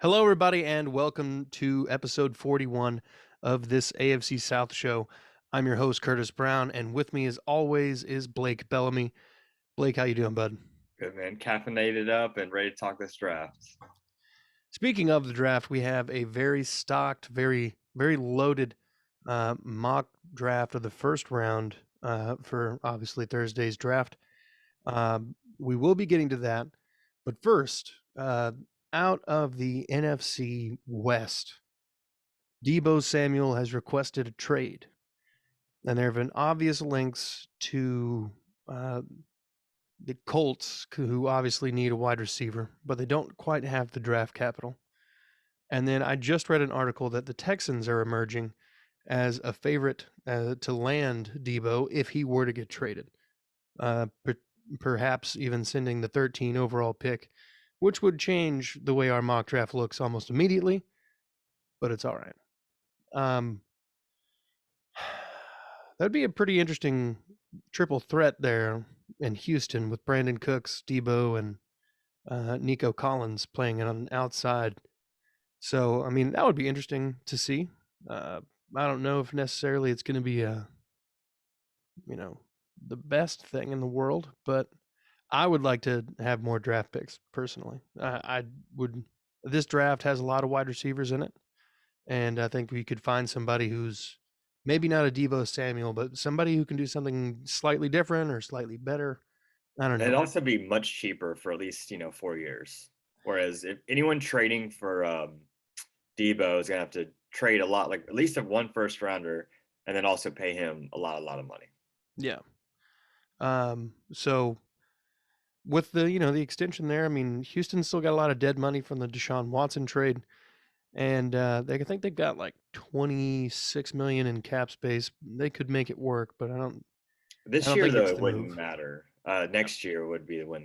Hello, everybody, and welcome to episode 41 of this AFC South show. I'm your host, Curtis Brown, and with me, as always, is Blake Bellamy. Blake, how you doing, bud? Good, man. Caffeinated up and ready to talk this draft. Speaking of the draft, we have a very stocked, very loaded mock draft of the first round for obviously Thursday's draft. We will be getting to that, but first, out of the NFC West, Deebo Samuel has requested a trade, and there have been obvious links to the Colts, who obviously need a wide receiver, but they don't quite have the draft capital. And then I just read an article that the Texans are emerging as a favorite to land Deebo if he were to get traded. Perhaps even sending the 13 overall pick, which would change the way our mock draft looks almost immediately, but it's all right. That'd be a pretty interesting triple threat there in Houston with Brandon Cooks, Deebo, and Nico Collins playing on the outside. So, I mean, that would be interesting to see. I don't know if necessarily it's going to be the best thing in the world, but I would like to have more draft picks personally. I would. This draft has a lot of wide receivers in it, and I think we could find somebody who's maybe not a Deebo Samuel, but somebody who can do something slightly different or slightly better. I don't It'd know. also be much cheaper for at least 4 years. Whereas if anyone trading for Debo is gonna have to trade a lot, like at least one first rounder, and then also pay him a lot of money. Yeah. So with the extension there, I mean, Houston still got a lot of dead money from the Deshaun Watson trade, and I think they've got like 26 million in cap space. They could make it work, but I don't This year think though it's it the wouldn't move. matter. Next year would be when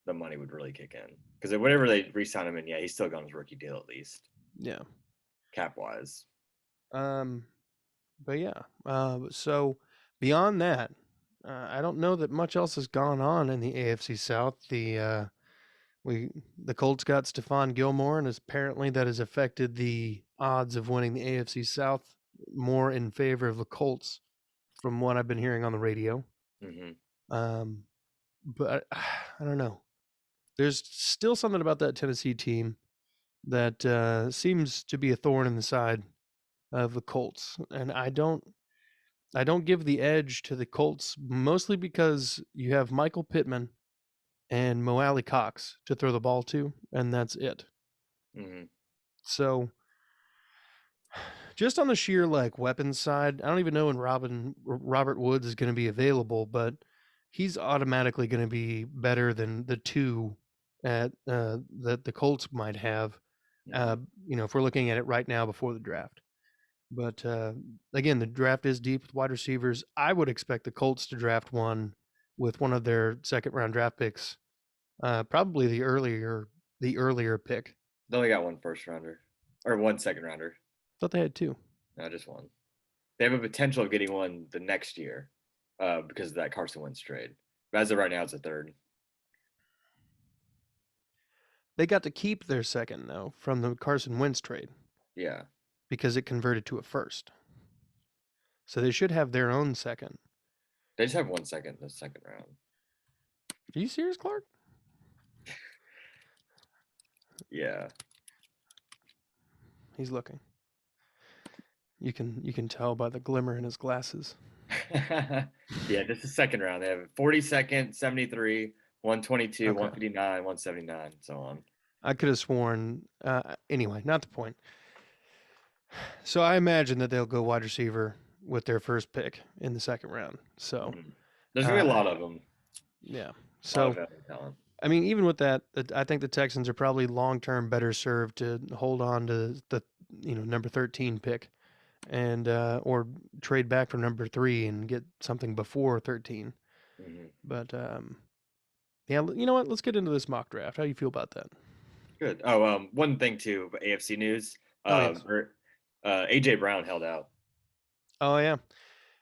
the money would really kick in because whenever they re-sign him in, yeah, he's still got his rookie deal at least Yeah. cap wise. But yeah. So beyond that, I don't know that much else has gone on in the AFC South. The Colts got Stephon Gilmore, and apparently that has affected the odds of winning the AFC South more in favor of the Colts, from what I've been hearing on the radio. Mm-hmm. But I don't know. There's still something about that Tennessee team that seems to be a thorn in the side of the Colts, and I don't give the edge to the Colts mostly because you have Michael Pittman and Mo Alley Cox to throw the ball to, and that's it. Mm-hmm. So just on the sheer like weapons side, I don't even know when Robert Woods is going to be available, but he's automatically going to be better than the two that the Colts might have. If we're looking at it right now before the draft. But again, the draft is deep with wide receivers. I would expect the Colts to draft one with one of their second round draft picks, probably the earlier pick. They only got one first rounder or one second rounder. Thought they had two. No, just one. They have a potential of getting one the next year because of that Carson Wentz trade. But as of right now, it's a third. They got to keep their second though from the Carson Wentz trade. Yeah. Because it converted to a first. So they should have their own second. They just have 1 second in the second round. Are you serious, Clark? Yeah. He's looking. You can tell by the glimmer in his glasses. Yeah, just the second round. They have 42nd, 73, 122, 159, 179, so on. I could have sworn. Anyway, not the point. So I imagine that they'll go wide receiver with their first pick in the second round. So there's gonna be a lot of them. Yeah. So I mean, even with that, I think the Texans are probably long term better served to hold on to the number 13 pick, and or trade back for number 3 and get something before 13. Mm-hmm. But yeah, you know what? Let's get into this mock draft. How do you feel about that? Good. Oh, one thing too, AFC news. Yes. AJ Brown held out. Oh yeah.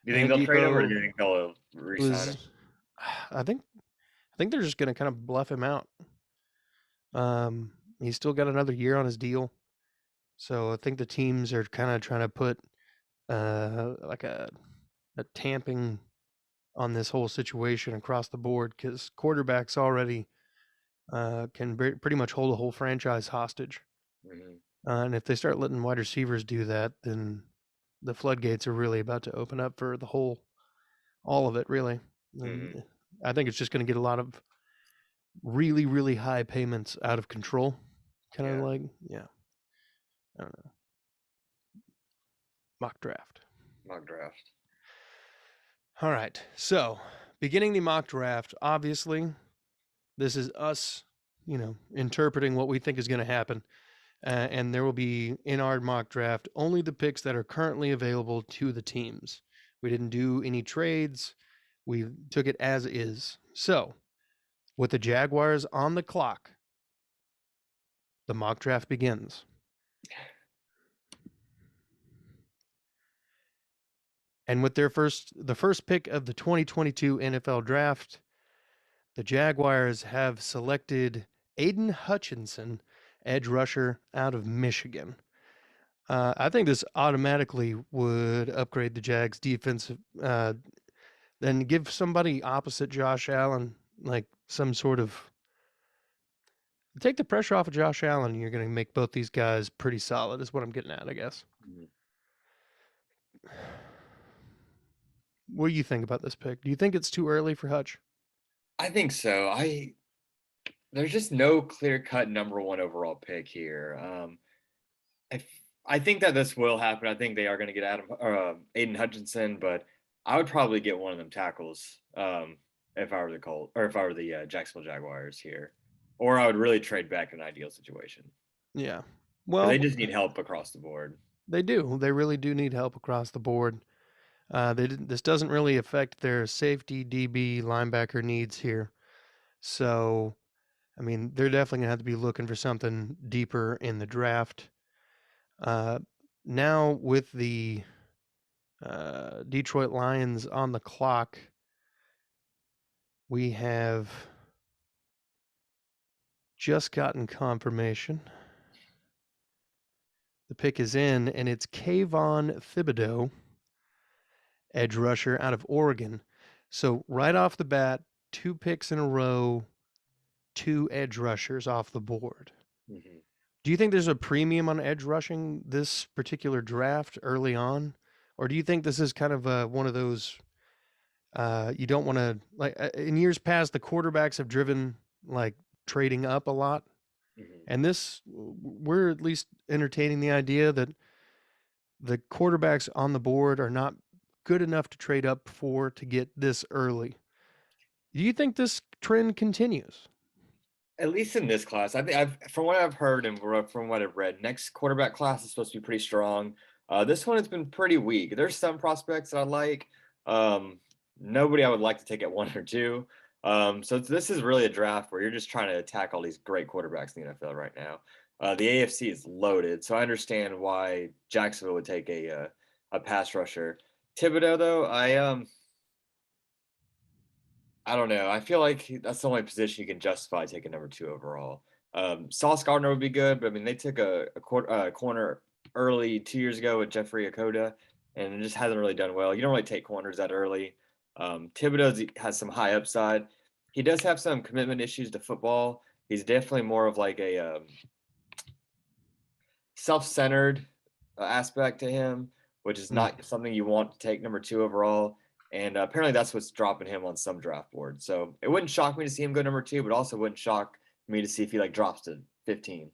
Do you think they'll trade him, or do you think they'll re-sign him? I think they're just gonna kind of bluff him out. He's still got another year on his deal. So I think the teams are kind of trying to put like a tamping on this whole situation across the board because quarterbacks already can pretty much hold a whole franchise hostage. Mm-hmm. And if they start letting wide receivers do that, then the floodgates are really about to open up for all of it, really. Mm-hmm. And I think it's just going to get a lot of really, really high payments out of control. Kind of Yeah. like, yeah, I don't know. Mock draft. Mock draft. All right. So, beginning the mock draft, obviously, this is us, interpreting what we think is going to happen. And there will be, in our mock draft, only the picks that are currently available to the teams. We didn't do any trades. We took it as is. So, with the Jaguars on the clock, the mock draft begins. And with the first pick of the 2022 NFL draft, the Jaguars have selected Aiden Hutchinson, edge rusher out of Michigan. I think this automatically would upgrade the Jags' defensive. Then give somebody opposite Josh Allen, like some sort of. Take the pressure off of Josh Allen, and you're going to make both these guys pretty solid, is what I'm getting at, I guess. Mm-hmm. What do you think about this pick? Do you think it's too early for Hutch? I think so. There's just no clear-cut number one overall pick here. I think that this will happen. I think they are going to get Aiden Hutchinson, but I would probably get one of them tackles if I were the Jacksonville Jaguars here, or I would really trade back in an ideal situation. Yeah. 'Cause Well, they just need help across the board. they do. They really do need help across the board. This doesn't really affect their safety, DB, linebacker needs here. So, I mean, they're definitely going to have to be looking for something deeper in the draft. Now, with the Detroit Lions on the clock, we have just gotten confirmation. The pick is in, and it's Kayvon Thibodeau, edge rusher out of Oregon. So, right off the bat, 2 picks in a row, 2 edge rushers off the board. Mm-hmm. Do you think there's a premium on edge rushing this particular draft early on? Or do you think this is kind of one of those you don't want to like in years past the quarterbacks have driven like trading up a lot. Mm-hmm. And we're at least entertaining the idea that the quarterbacks on the board are not good enough to trade up for to get this early. Do you think this trend continues? At least in this class, I think from what I've heard and from what I've read, next quarterback class is supposed to be pretty strong. This one has been pretty weak. There's some prospects that I like. Nobody I would like to take at 1 or 2. So this is really a draft where you're just trying to attack all these great quarterbacks in the NFL right now. The AFC is loaded, so I understand why Jacksonville would take a pass rusher. Thibodeau, though, I don't know. I feel like that's the only position you can justify taking number 2 overall. Sauce Gardner would be good, but I mean they took a corner early 2 years ago with Jeffrey Okudah, and it just hasn't really done well. You don't really take corners that early. Thibodeau has some high upside. He does have some commitment issues to football. He's definitely more of like a self-centered aspect to him, which is not something you want to take number 2 overall. And apparently that's what's dropping him on some draft boards. So it wouldn't shock me to see him go number 2, but also wouldn't shock me to see if he like drops to 15.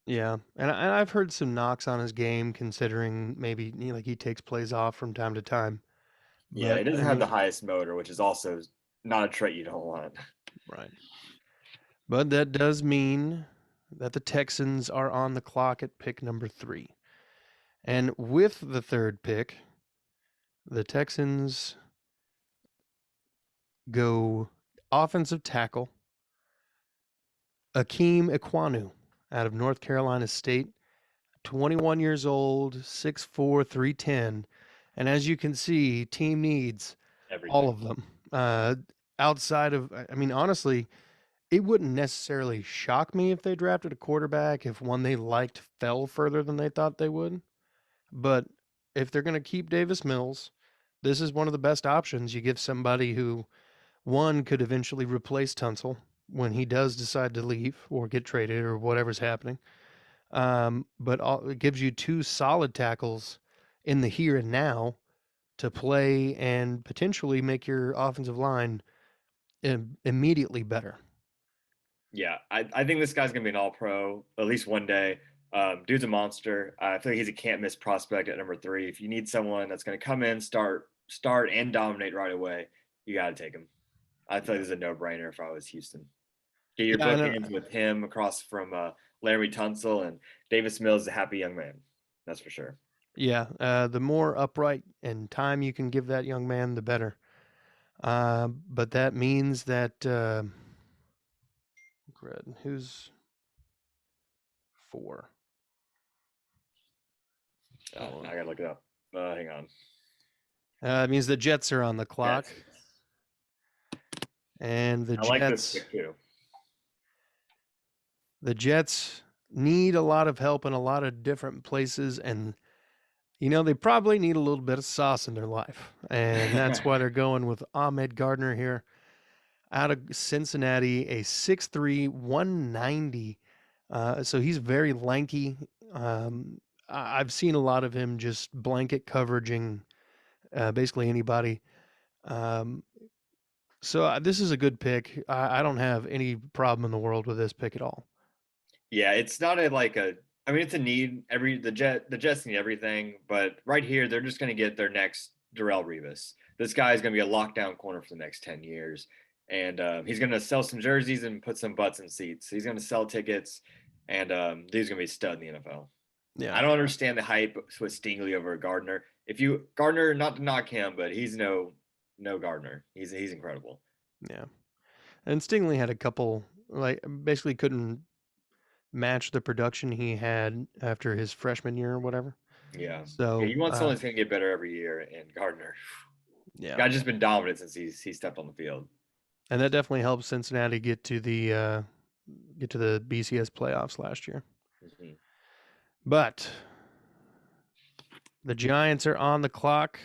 Yeah, and I've heard some knocks on his game, considering maybe like he takes plays off from time to time. Yeah, But it doesn't have the highest motor, which is also not a trait you don't want. right. But that does mean that the Texans are on the clock at pick number 3. And with the 3rd pick, the Texans go offensive tackle Akeem Ekwonu out of North Carolina State, 21 years old, 6'4", 310. And as you can see, team needs Everything. all of them. Outside of, I mean, honestly, it wouldn't necessarily shock me if they drafted a quarterback if one they liked fell further than they thought they would. But if they're going to keep Davis Mills, this is one of the best options. You give somebody who, one, could eventually replace Tunsil when he does decide to leave or get traded or whatever's happening. It gives you two solid tackles in the here and now to play and potentially make your offensive line immediately better. Yeah, I think this guy's gonna be an all-pro at least one day. Dude's a monster. I feel like he's a can't-miss prospect at number 3. If you need someone that's gonna come in, start, and dominate right away, you got to take him. I feel like this is a no-brainer if I was Houston. Get your Yeah, I know. bookends with him across from Larry Tunsil, and Davis Mills is a happy young man. That's for sure. Yeah, the more upright and time you can give that young man, the better. But that means that who's 4? I gotta look it up. Hang on. It means the Jets are on the clock, and the I like this pick too. The Jets need a lot of help in a lot of different places, and they probably need a little bit of sauce in their life, and that's why they're going with Ahmed Gardner here out of Cincinnati, a 6'3", 190. So he's very lanky. I've seen a lot of him just blanket coveraging basically anybody. So this is a good pick. I don't have any problem in the world with this pick at all. Yeah, it's not I mean, it's a need. The Jets need everything, but right here they're just going to get their next Darrell Rivas. This guy is going to be a lockdown corner for the next 10 years, and he's going to sell some jerseys and put some butts in seats. He's going to sell tickets, and he's going to be a stud in the NFL. Yeah, I don't understand the hype with Stingley over Gardner. Gardner, not to knock him, but he's no Gardner. He's incredible. Yeah, and Stingley had a couple basically couldn't match the production he had after his freshman year or whatever. Yeah. So you want someone that's going to get better every year, and Gardner. Yeah, guy's just been dominant since he stepped on the field. And that definitely helped Cincinnati get to the BCS playoffs last year. Mm-hmm. But the Giants are on the clock,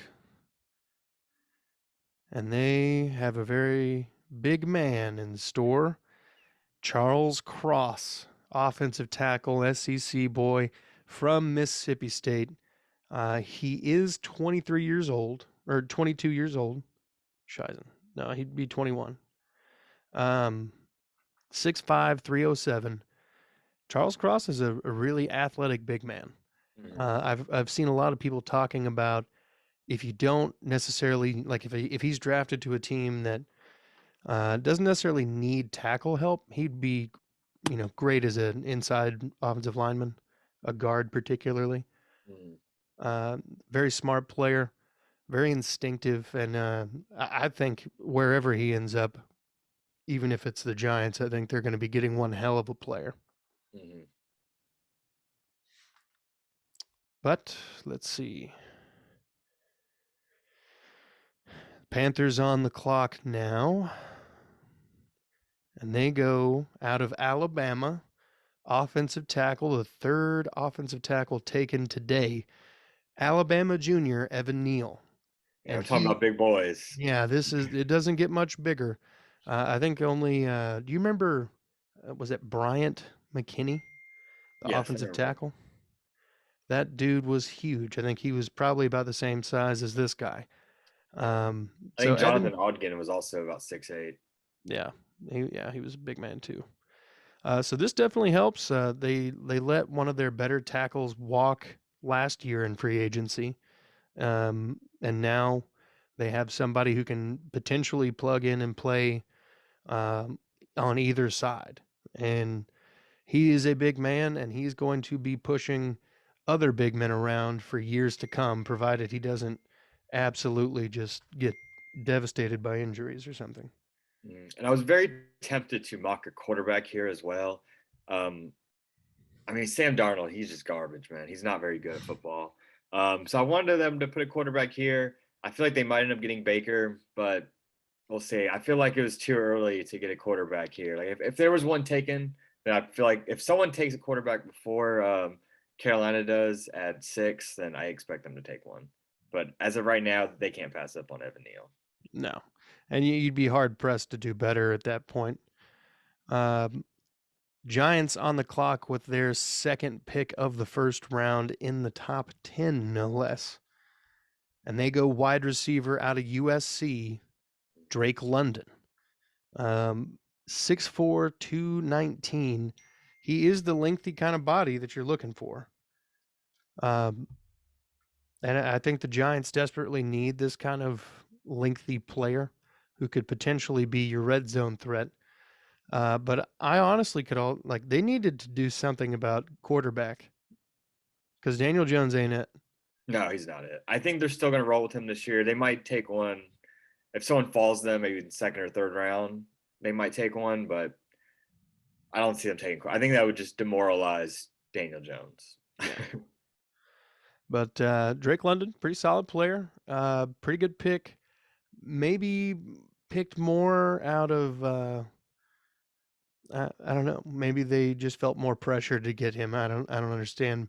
and they have a very big man in store. Charles Cross, offensive tackle, SEC boy from Mississippi State. He is 23 years old, or 22 years old. Scheisen. No, he'd be 21. 6'5", 307. Charles Cross is a really athletic big man. Mm-hmm. I've seen a lot of people talking about if you don't necessarily if he's drafted to a team that doesn't necessarily need tackle help, he'd be great as an inside offensive lineman, a guard particularly. Very smart player, very instinctive, and I think wherever he ends up, even if it's the Giants, I think they're going to be getting one hell of a player. Mm-hmm. But let's see. Panthers on the clock now. And they go out of Alabama. Offensive tackle, the third offensive tackle taken today. Alabama junior, Evan Neal. Yeah, we're talking about big boys. Yeah, it doesn't get much bigger. I think only, do you remember, was it Bryant McKinney, the Yes, offensive tackle? That dude was huge. I think he was probably about the same size as this guy. I think Jonathan Ogden was also about 6'8". Yeah, he was a big man too. So this definitely helps. They let one of their better tackles walk last year in free agency, and now they have somebody who can potentially plug in and play on either side. And he is a big man, and he's going to be pushing other big men around for years to come, provided he doesn't absolutely just get devastated by injuries or something. And I was very tempted to mock a quarterback here as well. I mean, Sam Darnold, he's just garbage, man. He's not very good at football. So I wanted them to put a quarterback here. I feel like they might end up getting Baker, but we'll see. I feel like it was too early to get a quarterback here. Like if there was one taken, then I feel like if someone takes a quarterback before Carolina does at 6, then I expect them to take one. But as of right now, they can't pass up on Evan Neal. No, and you'd be hard pressed to do better at that point. Giants on the clock with their second pick of the first round in the top 10, no less. And they go wide receiver out of USC, Drake London. 6'4", 219. He is the lengthy kind of body that you're looking for. And I think the Giants desperately need this kind of lengthy player who could potentially be your red zone threat. But I honestly they needed to do something about quarterback because Daniel Jones ain't it. No, he's not it. I think they're still going to roll with him this year. They might take one if someone falls them, maybe in the second or third round. They might take one, but I don't see them taking. I think that would just demoralize Daniel Jones. Yeah. But Drake London, pretty solid player, pretty good pick. Maybe picked more out of I don't know. Maybe they just felt more pressure to get him. I don't understand.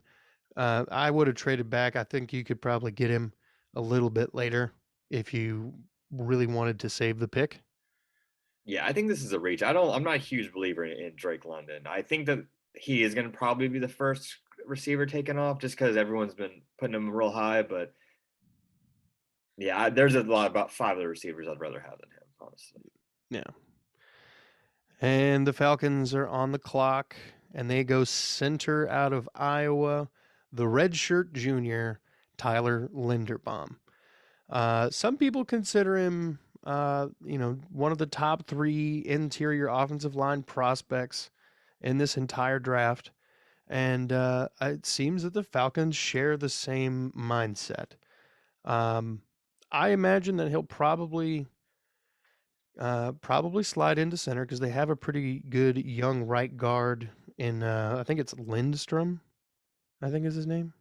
I would have traded back. I think you could probably get him a little bit later if you really wanted to save the pick. Yeah, I think this is a reach. I'm not a huge believer in Drake London. I think that he is going to probably be the first receiver taken off just because everyone's been putting him real high. But yeah, there's a lot about 5 of the receivers I'd rather have than him, honestly. Yeah. And the Falcons are on the clock, and they go center out of Iowa, the redshirt junior, Tyler Linderbaum. Some people consider him, one of the top 3 interior offensive line prospects in this entire draft. And it seems that the Falcons share the same mindset. I imagine that he'll probably slide into center because they have a pretty good young right guard in, I think it's Lindstrom, I think is his name.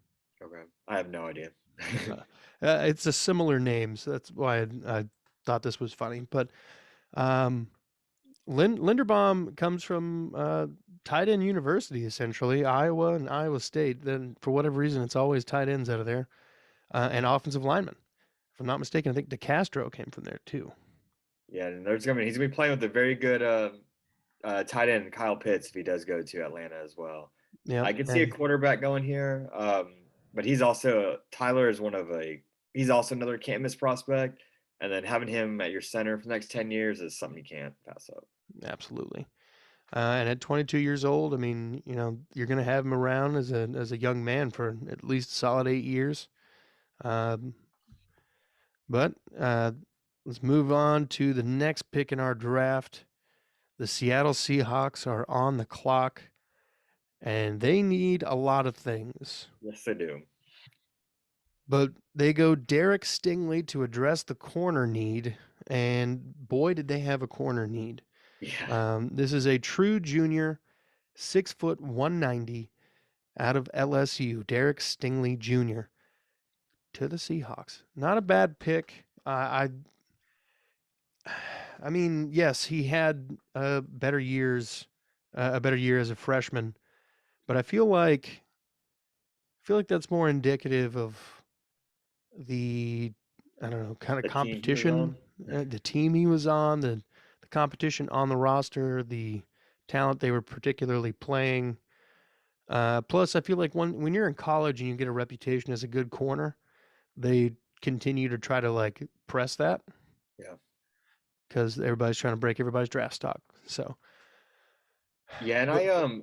Okay, I have no idea. It's a similar name, so that's why I thought this was funny. But Linderbaum comes from tight end university, essentially, Iowa and Iowa State. Then, for whatever reason, it's always tight ends out of there, and offensive linemen. If I'm not mistaken, I think DeCastro came from there too. Yeah, and he's gonna be playing with a very good tight end Kyle Pitts if he does go to Atlanta as well. Yeah, I could see a quarterback going here, but he's also Tyler is he's also another can't miss prospect, and then having him at your center for the next 10 years is something you can't pass up. Absolutely. And at 22 years old, I mean, you're going to have him around as a young man for at least a solid 8 years. But let's move on to the next pick in our draft. The Seattle Seahawks are on the clock, and they need a lot of things. Yes, they do. But they go Derrick Stingley to address the corner need, and boy, did they have a corner need. Yeah. This is a true junior, 6', 190, out of LSU, Derrick Stingley Jr. to the Seahawks. Not a bad pick. I mean, yes, he had a better year as a freshman, but I feel like that's more indicative of the kind of competition, the team he was on, the competition on the roster, the talent they were particularly playing. Plus, I feel like when you're in college and you get a reputation as a good corner, they continue to try to press that. Yeah. Because everybody's trying to break everybody's draft stock. So. Yeah, and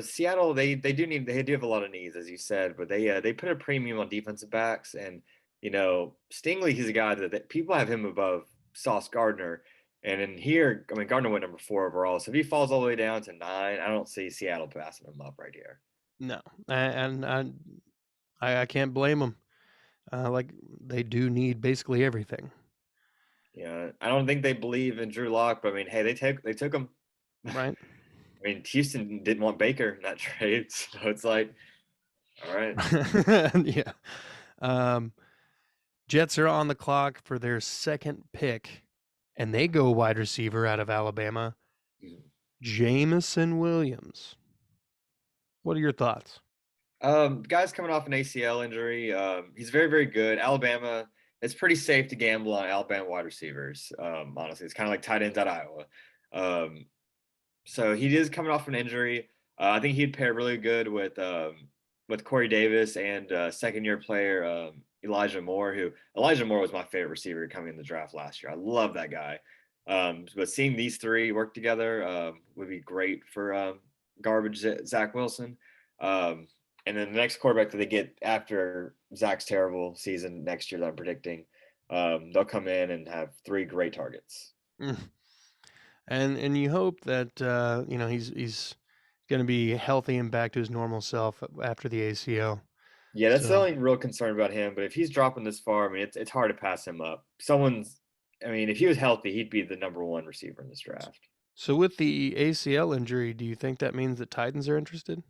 Seattle they do have a lot of needs, as you said, but they put a premium on defensive backs, and Stingley, he's a guy that people have him above Sauce Gardner. And in here, I mean, Gardner went number 4 overall. So if he falls all the way down to 9, I don't see Seattle passing him up right here. No, and I can't blame them. They do need basically everything. Yeah, I don't think they believe in Drew Lock, but I mean, hey, they took him. Right. I mean, Houston didn't want Baker in that trade, so it's like, all right. Yeah. Jets are on the clock for their second pick. and they go wide receiver out of Alabama, Mhm. Jameson Williams. What are your thoughts? Guy's coming off an ACL injury. He's very, very good. Alabama, it's pretty safe to gamble on Alabama wide receivers. Honestly, it's kind of like tight ends at Iowa. Um, so he is coming off an injury. I think he'd pair really good with Corey Davis and second year player Elijah Moore. Who Elijah Moore was my favorite receiver coming in the draft last year. I love that guy. But seeing these three work together would be great for garbage Zach Wilson. And then the next quarterback that they get after Zach's terrible season next year that I'm predicting, they'll come in and have three great targets. Mm. And you hope that he's going to be healthy and back to his normal self after the ACL. Yeah, that's the So only real concern about him. But if he's dropping this far, I mean, it's hard to pass him up. I mean, if he was healthy, he'd be the number one receiver in this draft. so with the ACL injury, do you think that means that Titans are interested?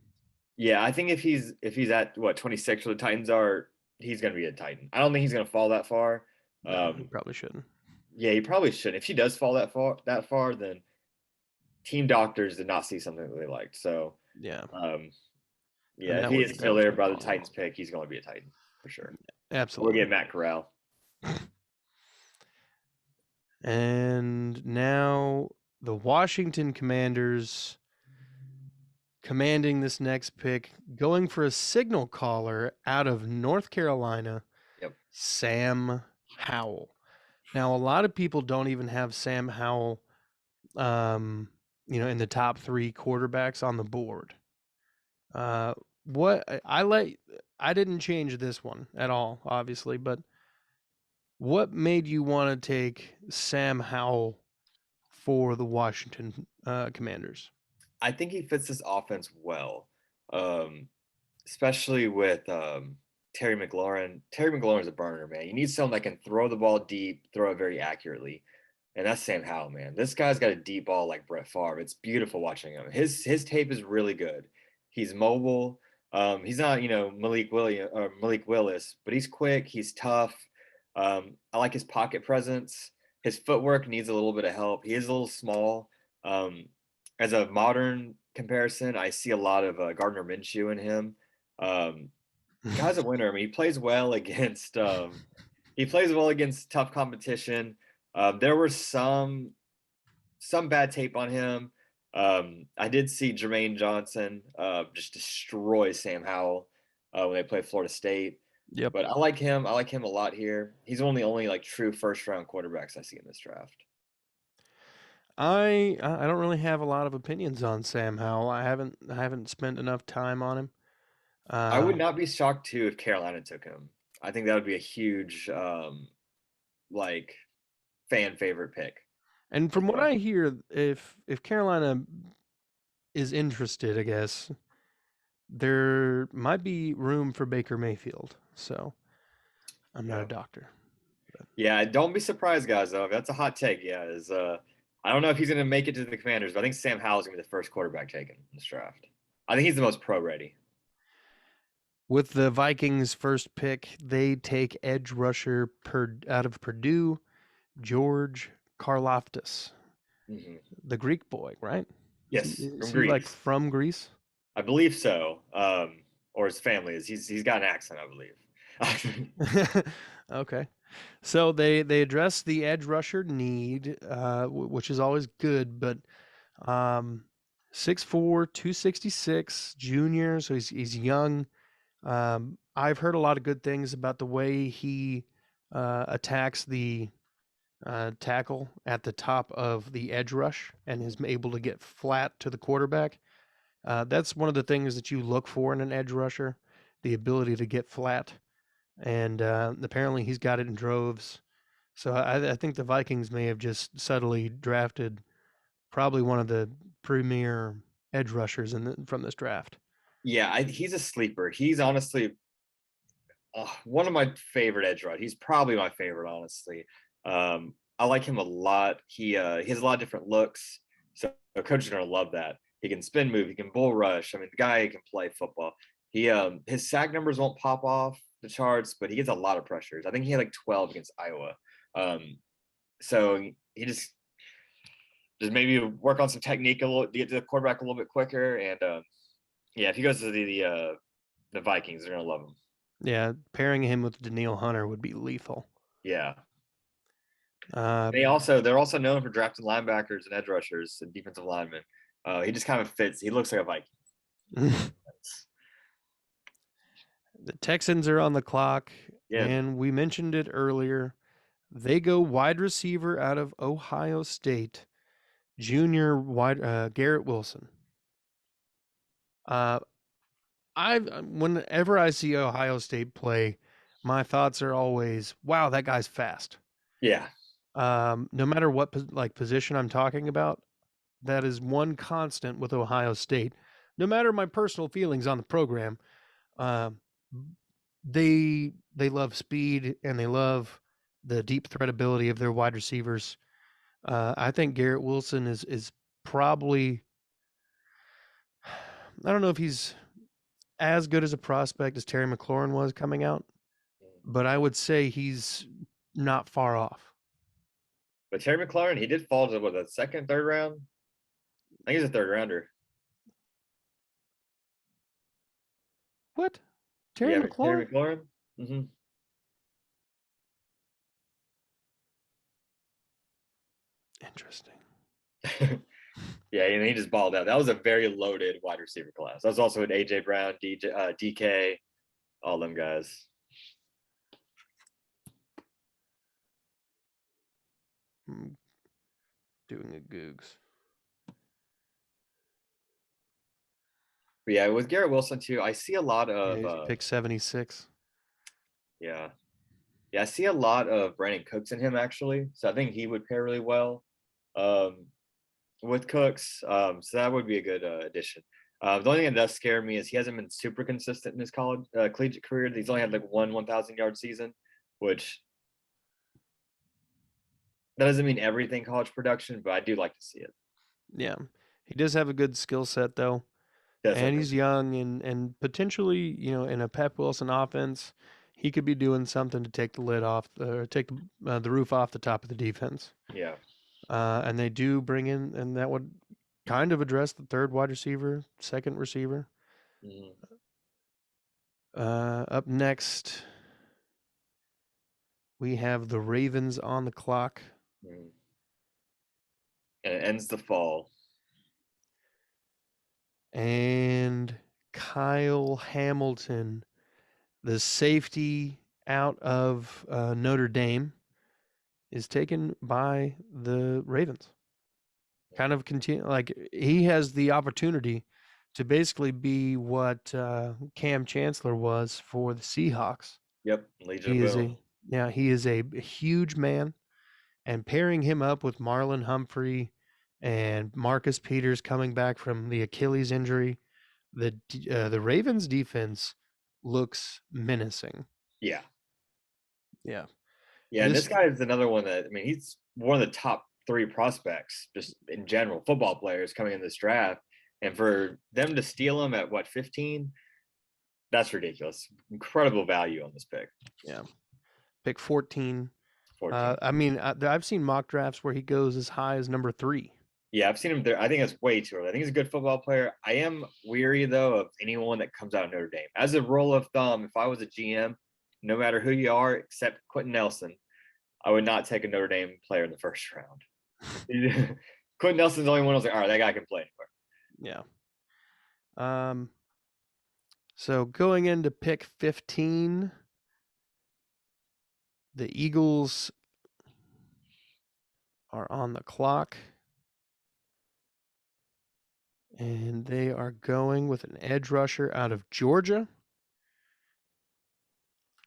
Yeah, I think if he's at what 26 where the Titans are, he's going to be a Titan. I don't think he's going to fall that far. No, he probably shouldn't. Yeah, he probably should. If he does fall that far, then team doctors did not see something that they liked. So, Yeah, yeah, and if he is that still was there no by the fun. Titans pick, he's going to be a Titan for sure. We'll Absolutely. get Matt Corral. And now the Washington Commanders commanding this next pick, going for a signal caller out of North Carolina, Yep. Sam Howell. Now, a lot of people don't even have Sam Howell, in the top 3 quarterbacks on the board. What I didn't change this one at all, obviously, but what made you want to take Sam Howell for the Washington Commanders? I think he fits this offense well, um, especially with Terry McLaurin. Terry McLaurin's a burner, man. You need someone that can throw the ball deep, throw it very accurately. And that's Sam Howell, man. This guy's got a deep ball like Brett Favre. It's beautiful watching him. His tape is really good. He's mobile. He's not, Malik Willis, but he's quick. He's tough. I like his pocket presence. His footwork needs a little bit of help. He is a little small. Um, as a modern comparison, I see a lot of Gardner Minshew in him. Um, guy's a winner. I mean, he plays well against tough competition. There were some bad tape on him. I did see Jermaine Johnson just destroy Sam Howell when they played Florida State. Yep. But I like him. I like him a lot here. He's one of the only like true first round quarterbacks I see in this draft. I don't really have a lot of opinions on Sam Howell. I haven't spent enough time on him. I would Uh, not be shocked too if Carolina took him. I think that would be a huge like fan favorite pick and as from what well. I hear, if Carolina is interested, I guess there might be room for Baker Mayfield. So I'm not a Yeah. doctor. Yeah, don't be surprised, guys, though. If that's a hot take, yeah, is I don't know if he's gonna make it to the Commanders, but I think Sam Howell's gonna be the first quarterback taken in this draft. I think he's the most pro ready. With the Vikings' first pick, they take edge rusher out of Purdue, George Karlaftis, the Greek boy, right? Yes, Is from he like Greece. from Greece? I believe so. Or his family is. He's got an accent, I believe. Okay. So they address the edge rusher need, which is always good, but um, 6'4", 266, junior, so he's young. I've heard a lot of good things about the way he attacks the tackle at the top of the edge rush and is able to get flat to the quarterback. That's one of the things that you look for in an edge rusher, the ability to get flat. And apparently he's got it in droves. So I think the Vikings may have just subtly drafted probably one of the premier edge rushers from this draft. Yeah, he's a sleeper. He's honestly one of my favorite edge rushers. He's probably my favorite, honestly. I like him a lot. He has a lot of different looks, so a coach is gonna love that. He can spin move. He can bull rush. I mean, the guy can play football. His sack numbers won't pop off the charts, but he gets a lot of pressures. I think he had like 12 against Iowa. So he just maybe work on some technique a little, to get to the quarterback a little bit quicker. And yeah, if he goes to the Vikings, they're gonna love him. Yeah, pairing him with Daniil Hunter would be lethal. Yeah. Uh, They're also known for drafting linebackers and edge rushers and defensive linemen. He just kind of fits. He looks like a Viking. the Texans are on the clock, Yeah. and we mentioned it earlier. They go wide receiver out of Ohio State, junior Garrett Wilson. Whenever I see Ohio State play, my thoughts are always, "Wow, that guy's fast." Yeah. No matter what position I'm talking about, that is one constant with Ohio State. No matter my personal feelings on the program, they love speed and they love the deep threat ability of their wide receivers. I think Garrett Wilson is probably, I don't know if he's as good as a prospect as Terry McLaurin was coming out, but I would say he's not far off. But Terry McLaurin, he did fall to the second, third round. I think he's a third rounder. What? Terry McLaurin? Terry McLaurin. Mm-hmm. Interesting. Yeah, and he just balled out. That was a very loaded wide receiver class. That was also with AJ Brown, DK, all them guys. I'm doing a Googs. But yeah, with Garrett Wilson too, I see a lot of pick 76. Yeah, I see a lot of Brandon Cooks in him actually. So I think he would pair really well with Cooks. So that would be a good addition. The only thing that does scare me is he hasn't been super consistent in his collegiate career. He's only had like 1,000-yard season, which that doesn't mean everything college production, but I do like to see it. Yeah, he does have a good skill set though, and he's young and potentially, in a Pep Wilson offense, he could be doing something to take the lid off or take the roof off the top of the defense. Yeah. And they do bring in, and that would kind of address the third wide receiver, second receiver. Mm-hmm. Up next, we have the Ravens on the clock. Mm-hmm. And it ends the fall. And Kyle Hamilton, the safety out of Notre Dame, is taken by the Ravens. Kind of continue, like he has the opportunity to basically be what Cam Chancellor was for the Seahawks. Yep, Legion of Boom. He is a huge man, and pairing him up with Marlon Humphrey and Marcus Peters coming back from the Achilles injury, the Ravens defense looks menacing. Yeah. Yeah. Yeah, and this guy is another one that, I mean, he's one of the top 3 prospects just in general, football players coming in this draft. And for them to steal him at 15, that's ridiculous. Incredible value on this pick. Yeah. Pick 14. I mean, I've seen mock drafts where he goes as high as number 3. Yeah, I've seen him there. I think it's way too early. I think he's a good football player. I am weary, though, of anyone that comes out of Notre Dame. As a rule of thumb, if I was a GM, no matter who you are, except Quentin Nelson, I would not take a Notre Dame player in the first round. Quentin Nelson's the only one I was like, all right, that guy can play anywhere. Yeah. So going into pick 15, the Eagles are on the clock. And they are going with an edge rusher out of Georgia,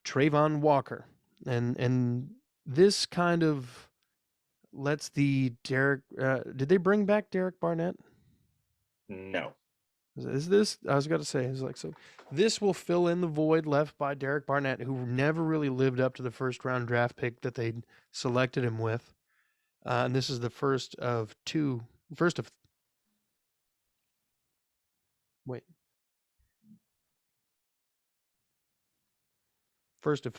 Trayvon Walker. And this kind of lets the Derrick. Did they bring back Derrick Barnett? No. Is this? I was going to say, so this will fill in the void left by Derrick Barnett, who never really lived up to the first round draft pick that they selected him with. And this is the first of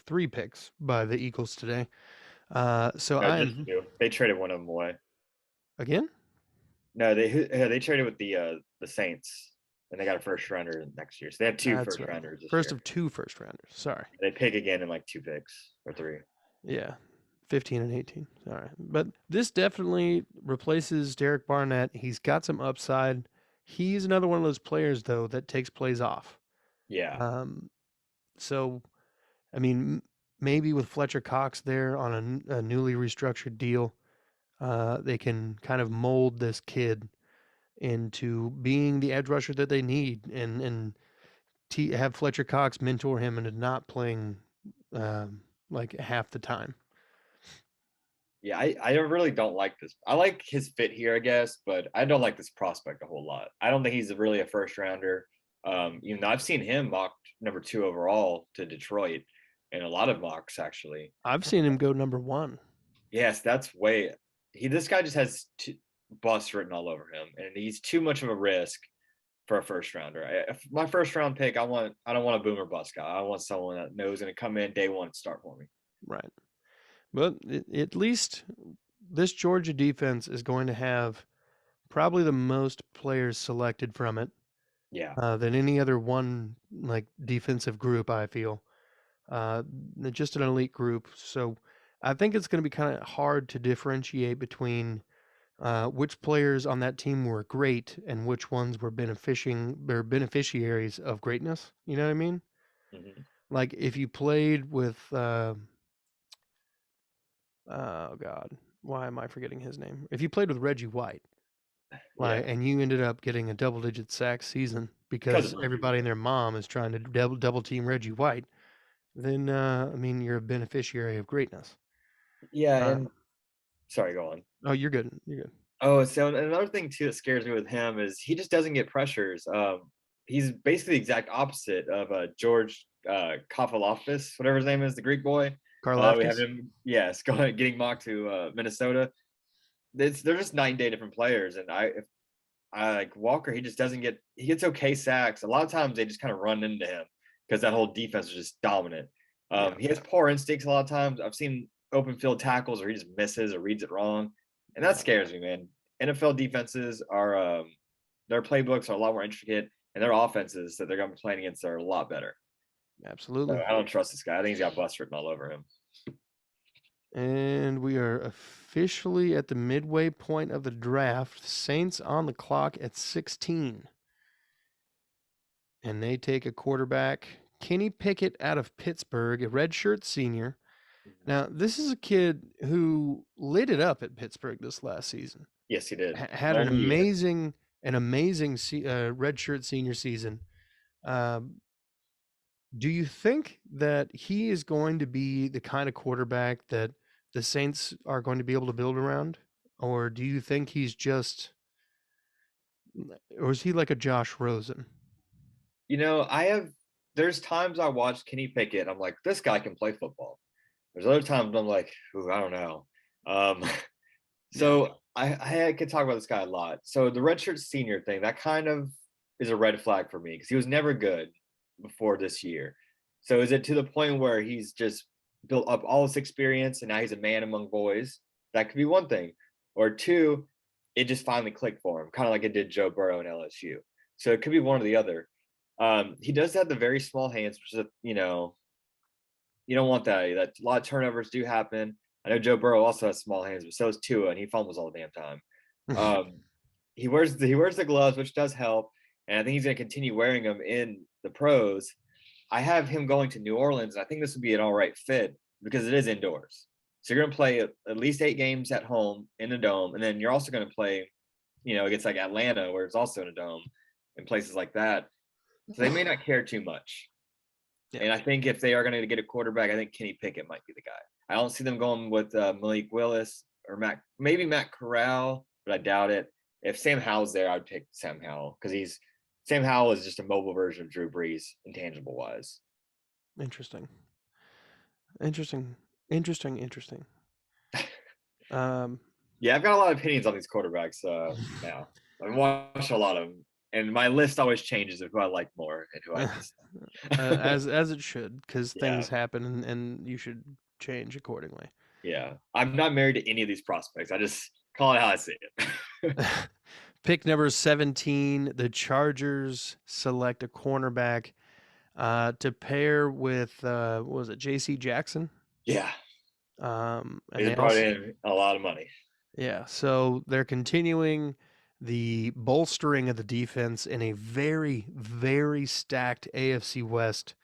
3 picks by the Eagles today. So No, just I'm 2. They traded one of them away. again. No, they traded with the Saints, and they got a first rounder next year. So they have 2 That's first right. rounders this First year. of 2 first rounders. Sorry. They pick again in like 2 picks or 3. Yeah. 15 and 18. All right. But this definitely replaces Derek Barnett. He's got some upside. He's another one of those players, though, that takes plays off. Yeah. So, I mean, maybe with Fletcher Cox there on a newly restructured deal, they can kind of mold this kid into being the edge rusher that they need and have Fletcher Cox mentor him into not playing like half the time. Yeah, I really don't like this. I like his fit here, I guess, but I don't like this prospect a whole lot. I don't think he's really a first rounder. Even though I've seen him mocked number 2 overall to Detroit in a lot of mocks, actually. I've seen him go number 1. Yes, that's way. This guy just has busts written all over him, and he's too much of a risk for a first rounder. If my first round pick, I don't want a boomer bust guy. I want someone that knows going to come in day 1 and start for me. Right. But at least this Georgia defense is going to have probably the most players selected from it Yeah. than any other one like defensive group. I feel just an elite group. So I think it's going to be kind of hard to differentiate between which players on that team were great and which ones were beneficiaries of greatness. You know what I mean? Mm-hmm. Like if you played with oh God, why am I forgetting his name? If you played with Reggie White, like, Yeah. and you ended up getting a double-digit sack season because everybody and their mom is trying to double team Reggie White, then I mean you're a beneficiary of greatness. Yeah, and sorry, go on. Oh, you're good. You're good. Oh, so another thing too that scares me with him is he just doesn't get pressures. He's basically the exact opposite of George Kafalofis, whatever his name is, the Greek boy. We have Karlaftis? him, yes, getting mocked to Minnesota. They're just 9 day different players, and I like Walker. He just doesn't get. He gets okay sacks. A lot of times they just kind of run into him because that whole defense is just dominant. Yeah, He has poor instincts a lot of times. I've seen open field tackles where he just misses or reads it wrong, and that yeah, scares me, man. NFL defenses are their playbooks are a lot more intricate, and their offenses that they're going to be playing against are a lot better. So absolutely. I don't trust this guy. I think he's got bust written all over him. And we are officially at the midway point of the draft. Saints on the clock at 16. And they take a quarterback, Kenny Pickett out of Pittsburgh, a redshirt senior. Now, this is a kid who lit it up at Pittsburgh this last season. Yes, he did. Had an amazing redshirt senior season. Do you think that he is going to be the kind of quarterback that the Saints are going to be able to build around? Or do you think he's just, or is he like a Josh Rosen? You know, there's times I watch Kenny Pickett, I'm like, this guy can play football. There's other times I'm like, ooh, I don't know. So I could talk about this guy a lot. So the redshirt senior thing, that kind of is a red flag for me because he was never good before this year. So is it to the point where he's just built up all this experience and now he's a man among boys? That could be one thing. Or two, it just finally clicked for him, kind of like it did Joe Burrow in LSU. So it could be one or the other. He does have the very small hands, which is, you don't want that. That a lot of turnovers do happen. I know Joe Burrow also has small hands, but so is Tua, and he fumbles all the damn time. He wears the gloves, which does help, and I think he's going to continue wearing them in the pros. I have him going to New Orleans, and I think this would be an all right fit because it is indoors. So you're going to play at least 8 games at home in a dome, and then you're also going to play, against like Atlanta, where it's also in a dome, and places like that. So they may not care too much. Yeah. And I think if they are going to get a quarterback, I think Kenny Pickett might be the guy. I don't see them going with Malik Willis or maybe Matt Corral, but I doubt it. If Sam Howell's there, I'd pick Sam Howell because Sam Howell is just a mobile version of Drew Brees, intangible wise. Interesting. Yeah, I've got a lot of opinions on these quarterbacks now. I've watched a lot of them, and my list always changes of who I like more and who I dislike. as it should, because things happen and you should change accordingly. Yeah. I'm not married to any of these prospects. I just call it how I see it. Pick number 17, the Chargers select a cornerback to pair with what was it, J.C. Jackson? Yeah. And They they brought also, in a lot of money. yeah, so they're continuing the bolstering of the defense in a very, very stacked AFC West.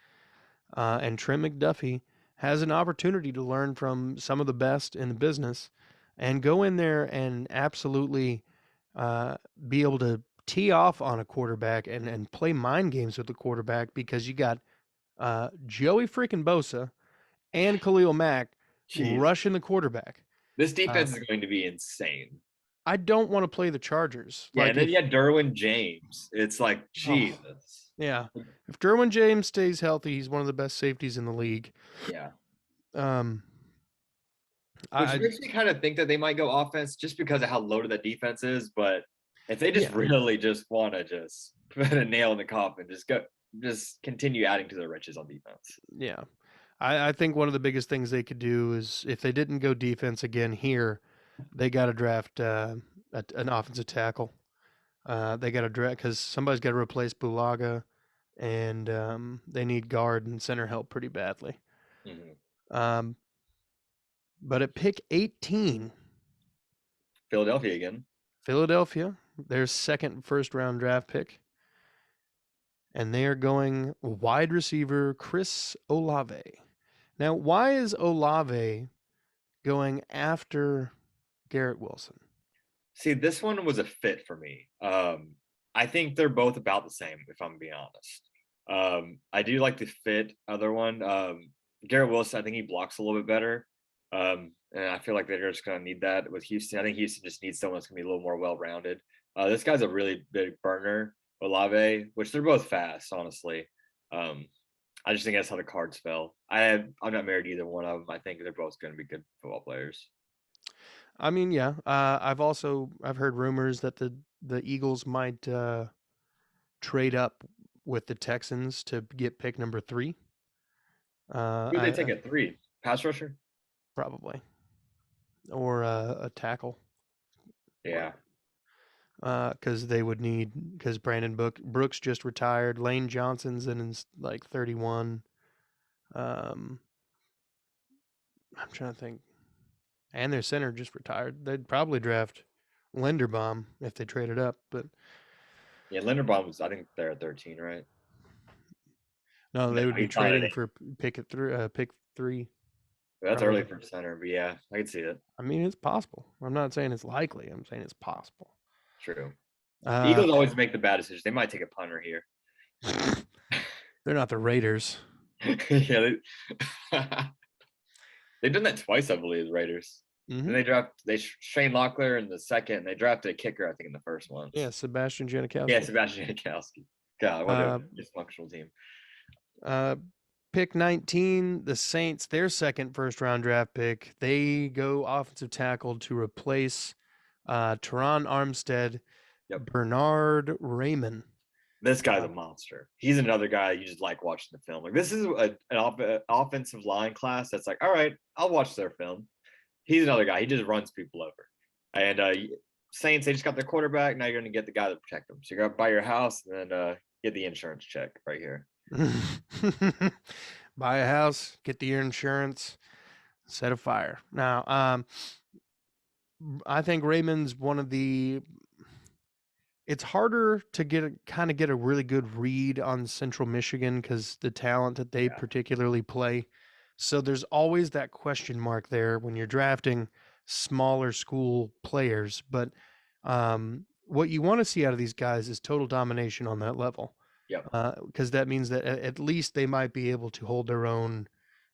And Trent McDuffie has an opportunity to learn from some of the best in the business and go in there and absolutely be able to tee off on a quarterback and play mind games with the quarterback because you got Joey freaking Bosa and Khalil Mack Jeez. rushing the quarterback. This Uh, defense is going to be insane. I don't want to play the Chargers. Yeah, Like and then if you had Derwin James. It's like, oh Jesus. yeah, if Derwin James stays healthy, he's one of the best safeties in the league. Yeah. Um, Which I makes me kind of think that they might go offense just because of how loaded that defense is. But if they just yeah. really just want to just put a nail in the coffin, just continue adding to their riches on defense. Yeah. I think one of the biggest things they could do is if they didn't go defense again here, they got to draft an offensive tackle. They got to draft because somebody's got to replace Bulaga, and they need guard and center help pretty badly. Mm-hmm. Um, but at pick 18, Philadelphia again. Philadelphia, their second first round draft pick, and they are going wide receiver Chris Olave. Now, why is Olave going after Garrett Wilson? See, this one was a fit for me. I think they're both about the same, if I'm being honest. I do like the fit other one. Garrett Wilson, I think he blocks a little bit better. And I feel like they're just going to need that with Houston. I think Houston just needs someone that's going to be a little more well-rounded. This guy's a really big burner, Olave, which they're both fast, honestly. I just think that's how the cards fell. I'm not married to either one of them. I think they're both going to be good football players. I mean, yeah. I've heard rumors that the Eagles might trade up with the Texans to get pick number 3. Who do they take I at 3? Pass rusher? probably or a tackle. Yeah. Because they would need because Brooks just retired. Lane Johnson's in like 31. I'm trying to think, and their center just retired. They'd probably draft Linderbaum if they traded up, but Yeah, Linderbaum was, I think they're at 13, right? no, No, they would be he's not at trading 8. for pick 3. That's Probably. early for center, but yeah, I can see it. I mean, it's possible. I'm not saying it's likely. I'm saying it's possible. True. The Uh, Eagles always make the bad decisions. They might take a punter here. they're not the Raiders. Yeah, they've done that twice, I believe, the Raiders. Mm-hmm. Then they Shane Locklear in the second. And they drafted a kicker, I think, in the first one. Yeah, Sebastian Janikowski. Yeah, Sebastian Janikowski. God, what a dysfunctional team. Pick 19, the Saints, their second first round draft pick. They go offensive tackle to replace Teron Armstead, Bernard Raymond. This guy's a monster. He's another guy you just like watching the film. Like this is an offensive line class that's like, all right, I'll watch their film. He's another guy. He just runs people over. And Saints, they just got their quarterback. Now you're going to get the guy to protect them. So you got to buy your house and then get the insurance check right here. Buy a house, get the insurance, set a fire. Now, I think Raymond's one of the. It's harder to get a really good read on Central Michigan because the talent that they particularly play. So there's always that question mark there when you're drafting smaller school players. But what you want to see out of these guys is total domination on that level. Yeah. Because that means that at least they might be able to hold their own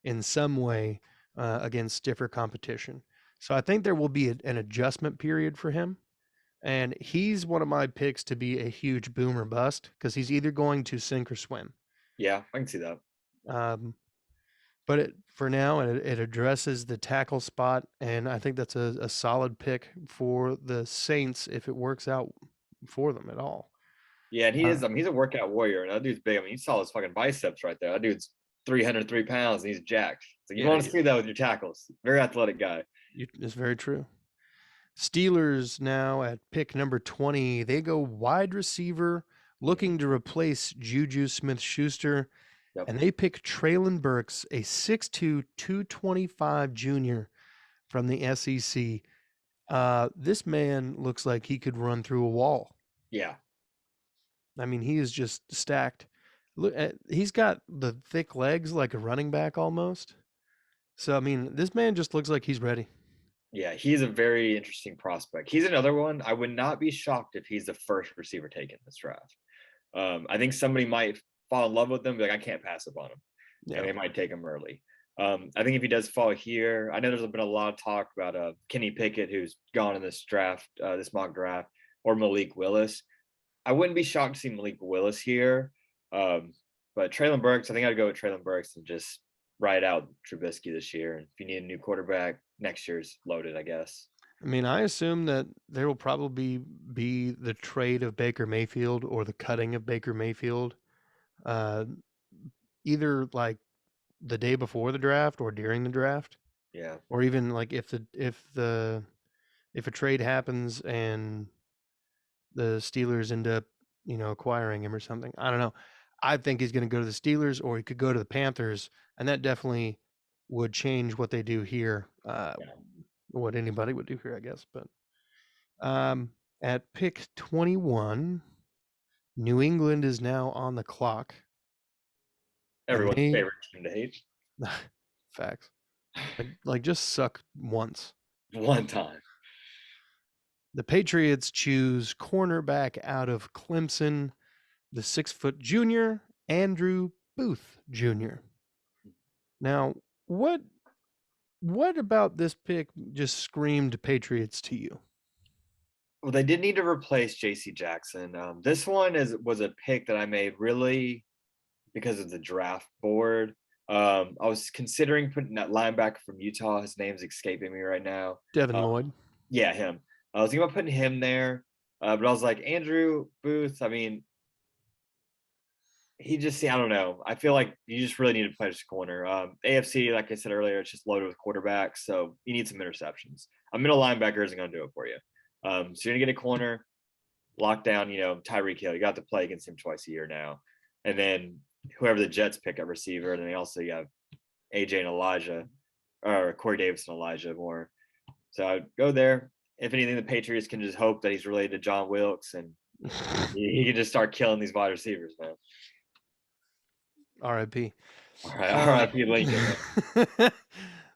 in some way against stiffer competition. So I think there will be an adjustment period for him. And he's one of my picks to be a huge boom or bust because he's either going to sink or swim. Yeah, I can see that. But for now, it addresses the tackle spot, and I think that's a solid pick for the Saints if it works out for them at all. Yeah, and he is. I mean, he's a workout warrior, and that dude's big. I mean, you saw his fucking biceps right there. That dude's 303 pounds and he's jacked. So you Yeah, want to see that with your tackles. Very athletic guy. it's very true. Steelers now at pick number 20. They go wide receiver, looking to replace Juju Smith-Schuster, Yep. and they pick Treylon Burks, a 6'2", 225 junior from the SEC. This man looks like he could run through a wall. Yeah. I mean, he is just stacked. Look, he's got the thick legs like a running back almost. So, I mean, this man just looks like he's ready. Yeah, he's a very interesting prospect. He's another one. I would not be shocked if he's the first receiver taken this draft. I think somebody might fall in love with him, like I can't pass up on him, Yeah. and they might take him early. I think if he does fall here, I know there's been a lot of talk about Kenny Pickett, who's gone in this draft, this mock draft, or Malik Willis. I wouldn't be shocked to see Malik Willis here, but Treylon Burks, I think I'd go with Treylon Burks and just ride out Trubisky this year. And if you need a new quarterback, next year's loaded, I guess. I mean, I assume that there will probably be the trade of Baker Mayfield or the cutting of Baker Mayfield, either like the day before the draft or during the draft. Yeah. Or even like if a trade happens and the Steelers end up, acquiring him or something. I don't know. I think he's going to go to the Steelers, or he could go to the Panthers, and that definitely would change what they do here. What anybody would do here, I guess. But at pick 21, New England is now on the clock. Everyone's favorite team to hate. Facts. Like just suck once. One time. The Patriots choose cornerback out of Clemson, the 6-foot junior, Andrew Booth Jr. Now, what about this pick just screamed Patriots to you? Well, they did need to replace J.C. Jackson. This one was a pick that I made really because of the draft board. I was considering putting that linebacker from Utah. His name's escaping me right now. Devin Lloyd. Yeah, him. I was thinking about putting him there, but I was like, Andrew Booth, I mean, I don't know. I feel like you just really need to play this corner. AFC, like I said earlier, it's just loaded with quarterbacks, so you need some interceptions. A middle linebacker isn't going to do it for you. So you're going to get a corner, lock down, Tyreek Hill. You got to play against him twice a year now. And then whoever the Jets pick at receiver, and then you have AJ and Elijah, or Corey Davis and Elijah Moore. So I'd go there. If anything, the Patriots can just hope that he's related to John Wilkes, and he can just start killing these wide receivers, man. R.I.P. All right, R.I.P. Lincoln. That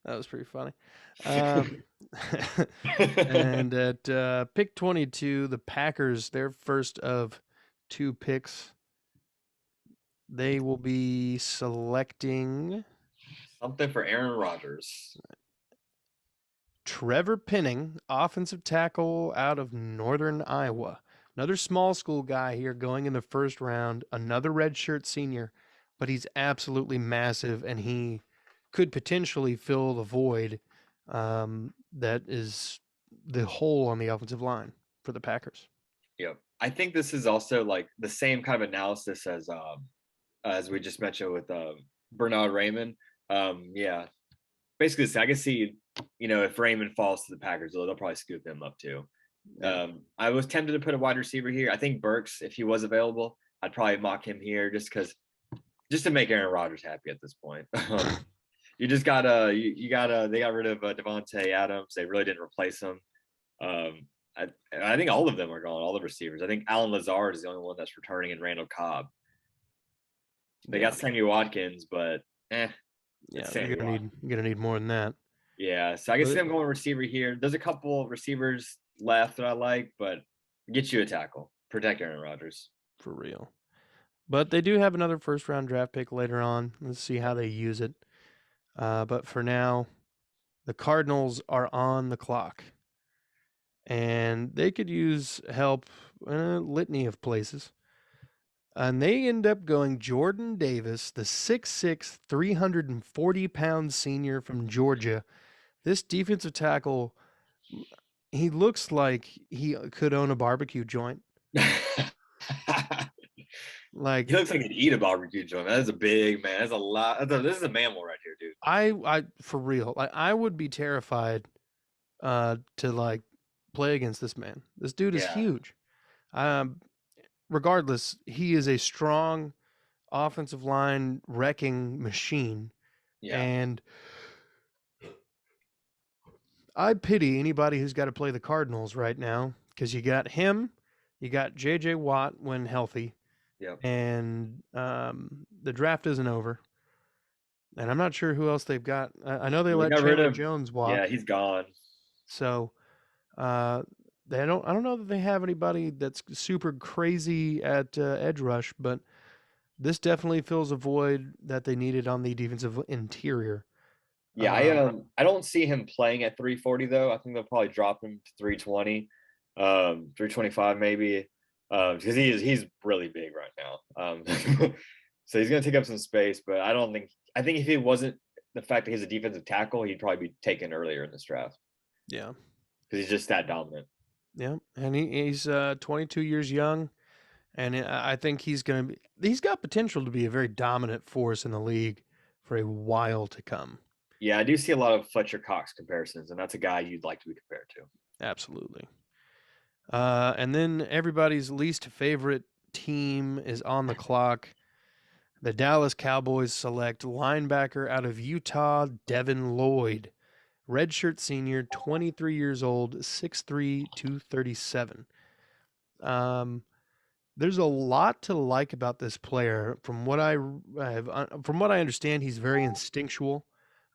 was pretty funny. And at pick 22, the Packers, their first of 2 picks, they will be selecting something for Aaron Rodgers. Trevor Penning, offensive tackle out of Northern Iowa. Another small school guy here going in the first round, another redshirt senior, but he's absolutely massive, and he could potentially fill the void that is the hole on the offensive line for the Packers. Yep. I think this is also like the same kind of analysis as we just mentioned with Bernard Raymond. Yeah. Basically, I can see, if Raymond falls to the Packers, they'll probably scoop him up too. I was tempted to put a wide receiver here. I think Burks, if he was available, I'd probably mock him here just to make Aaron Rodgers happy at this point. You just gotta, they got rid of Devontae Adams. They really didn't replace him. I think all of them are gone, all the receivers. I think Alan Lazard is the only one that's returning, and Randall Cobb. They got Sammy Watkins, but yeah, you're gonna need more than that. Yeah, so I guess I'm going receiver here. There's a couple receivers left that I like, but get you a tackle. Protect Aaron Rodgers. For real. But they do have another first-round draft pick later on. Let's see how they use it. But for now, the Cardinals are on the clock. And they could use help in a litany of places. And they end up going Jordan Davis, the 6'6", 340-pound senior from Georgia. This defensive tackle, he looks like he could own a barbecue joint. Like He looks like he'd eat a barbecue joint. That is a big man. That's a lot. This is a mammal right here, dude. I for real, like I would be terrified to like play against this man. This dude is Yeah, huge. Um, regardless, he is a strong offensive line wrecking machine, yeah, and I pity anybody who's got to play the Cardinals right now because you got him, you got J.J. Watt when healthy, yep. and the draft isn't over. And I'm not sure who else they've got. I know they They let got rid Chandler of. Jones Yeah, walk, he's gone. so uh, they don't. I don't know that they have anybody that's super crazy at edge rush, but this definitely fills a void that they needed on the defensive interior. Yeah, I don't see him playing at 340 though. I think they'll probably drop him to 320, 325 maybe, because he's really big right now. So he's gonna take up some space, but I don't think. I think if he wasn't the fact that he's a defensive tackle, he'd probably be taken earlier in this draft Yeah, because he's just that dominant. yeah, and he's 22 years young, and I think he's going to be. He's got potential to be a very dominant force in the league for a while to come. Yeah, I do see a lot of Fletcher Cox comparisons, and that's a guy you'd like to be compared to. Absolutely. And then everybody's least favorite team is on the clock. The Dallas Cowboys select linebacker out of Utah, Devin Lloyd, redshirt senior, 23 years old, 6'3", 237. Um, there's a lot to like about this player. From what from what I understand, he's very instinctual.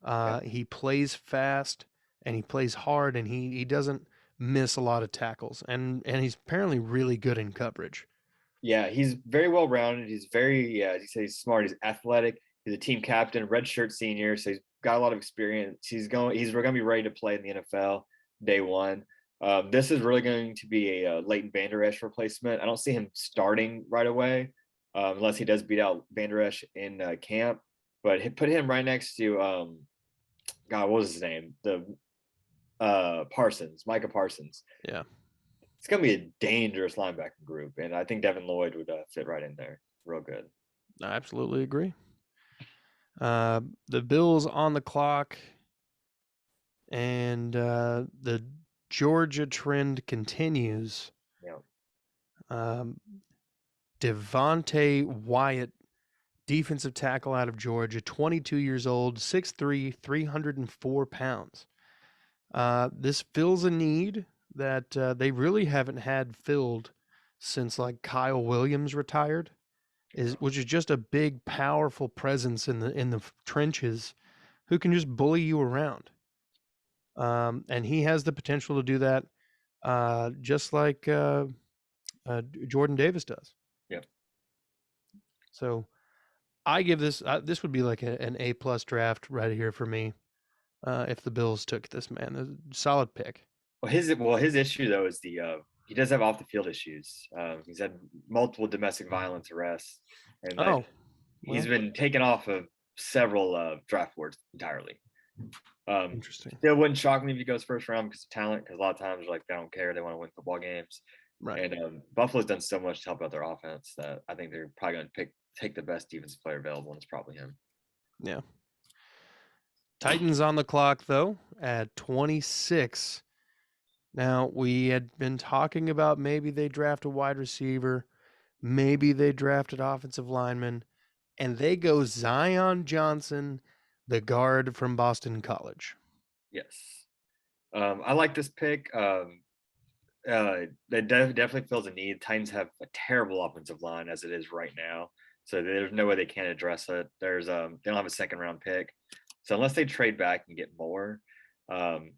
Yeah. He plays fast and he plays hard, and he doesn't miss a lot of tackles. And he's apparently really good in coverage. Yeah, he's very well rounded. He's very, as you say, he's smart. He's athletic. He's a team captain, redshirt senior, so he's got a lot of experience. He's going to be ready to play in the NFL day one. This is really going to be a Leighton Vander Esch replacement. I don't see him starting right away, unless he does beat out Vander Esch in camp. But put him right next to God, what was his name? The Parsons, Micah Parsons. Yeah, It's going to be a dangerous linebacking group, and I think Devin Lloyd would fit right in there, real good. I absolutely agree. The Bills on the clock, and the Georgia trend continues. Yeah, Um, Devontae Wyatt, defensive tackle out of Georgia, 22 years old, 6'3", 304 pounds. This fills a need that they really haven't had filled since like Kyle Williams retired, which is just a big, powerful presence in the trenches who can just bully you around. And he has the potential to do that, just like Jordan Davis does. yeah. So I give this would be like an A+ draft right here for me if the Bills took this man. A solid pick. His issue though is he does have off the field issues. He's had multiple domestic violence arrests, and that Oh, he's well, been taken off of several draft boards entirely. interesting. Still wouldn't shock me if he goes first round because of talent. Because a lot of times, like they don't care; they want to win football games. Right. And Buffalo's done so much to help out their offense that I think they're probably going to take the best defensive player available, and it's probably him. Yeah. Titans on the clock though at 26. Now we had been talking about maybe they draft a wide receiver, maybe they drafted offensive lineman, and they go Zion Johnson, the guard from Boston College. Yes, I like this pick. That definitely fills a need. Titans have a terrible offensive line as it is right now, so there's no way they can address it. They don't have a second round pick, so unless they trade back and get more, um,